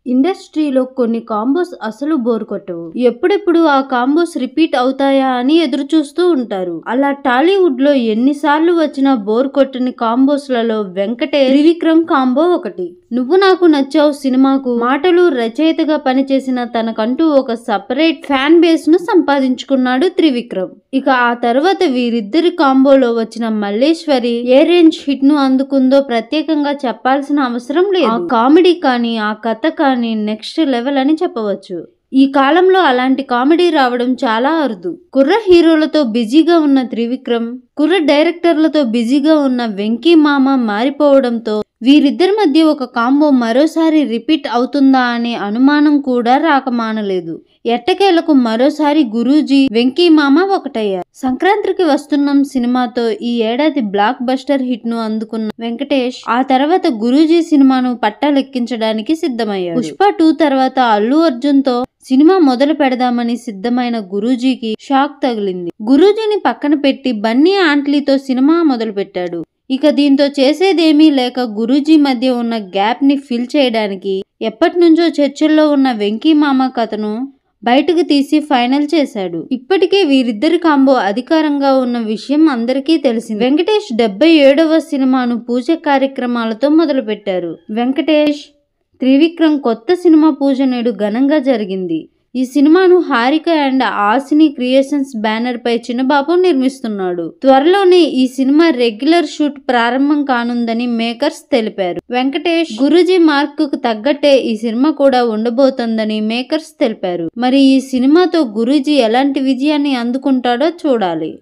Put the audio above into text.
ఇండస్ట్రీలో కొన్ని కాంబోస్ అసలు బోర్ కొట్టవు. ఎప్పుడెప్పుడు ఆ కాంబోస్ రిపీట్ అవుతాయా అని ఎదురు చూస్తూ ఉంటారు. అలా టాలీవుడ్ లో ఎన్నిసార్లు వచ్చినా బోర్ కొట్టని కాంబోస్ లలో వెంకటేష్ త్రివిక్రమ్ కాంబో ఒకటి. నువ్వు నాకు నచ్చావు సినిమాకు మాటలు రచయితగా పనిచేసిన తనకంటూ ఒక సపరేట్ ఫ్యాన్ బేస్ ను సంపాదించుకున్నాడు త్రివిక్రమ్. ఇక ఆ తర్వాత వీరిద్దరి కాంబోలో వచ్చిన మల్లేశ్వరి ఏ రేంజ్ హిట్ ను అందుకుందో ప్రత్యేకంగా చెప్పాల్సిన అవసరం లేదు. ఆ కామెడీ కానీ ఆ కథ కానీ నెక్స్ట్ లెవెల్ అని చెప్పవచ్చు. ఈ కాలంలో అలాంటి కామెడీ రావడం చాలా అరుదు. కుర్ర హీరోలతో బిజీగా ఉన్న త్రివిక్రమ్, కుర్ర డైరెక్టర్లతో బిజీగా ఉన్న వెంకీ మామ మారిపోవడంతో వీరిద్దరి మధ్య ఒక కాంబో మరోసారి రిపీట్ అవుతుందా అనే అనుమానం కూడా రాకమానలేదు. ఎట్టకేలకు మరోసారి గురూజీ, వెంకీ మామ ఒకటయ్యారు. సంక్రాంతికి వస్తున్నాం సినిమాతో ఈ ఏడాది బ్లాక్ బస్టర్ హిట్ ను అందుకున్న వెంకటేష్ ఆ తర్వాత గురూజీ సినిమాను పట్టాలెక్కించడానికి సిద్ధమయ్యాడు. పుష్ప 2 తర్వాత అల్లు అర్జున్ తో సినిమా మొదలు పెడదామని సిద్ధమైన గురూజీకి షాక్ తగిలింది. గురూజీని పక్కన పెట్టి బన్నీ ఆంట్లీతో సినిమా మొదలు పెట్టాడు. ఇక దీంతో చేసేదేమీ లేక గురూజీ మధ్య ఉన్న గ్యాప్ ని ఫిల్ చేయడానికి ఎప్పటినుంచో చర్చల్లో ఉన్న వెంకీ మామ కథను బయటకు తీసి ఫైనల్ చేశాడు. ఇప్పటికే వీరిద్దరి కాంబో అధికారంగా ఉన్న విషయం అందరికీ తెలిసింది. వెంకటేష్ 77వ సినిమాను పూజ కార్యక్రమాలతో మొదలు పెట్టారు. వెంకటేష్ త్రివిక్రమ్ కొత్త సినిమా పూజ నేడు ఘనంగా జరిగింది. ఈ సినిమాను హారిక అండ్ ఆసిని క్రియేషన్స్ బ్యానర్ పై చిన్నబాబు నిర్మిస్తున్నాడు. త్వరలోనే ఈ సినిమా రెగ్యులర్ షూట్ ప్రారంభం కానుందని మేకర్స్ తెలిపారు. వెంకటేష్ గురూజీ మార్క్ కు తగ్గట్టే ఈ సినిమా కూడా ఉండబోతోందని మేకర్స్ తెలిపారు. మరి ఈ సినిమాతో గురూజీ ఎలాంటి విజయాన్ని అందుకుంటాడో చూడాలి.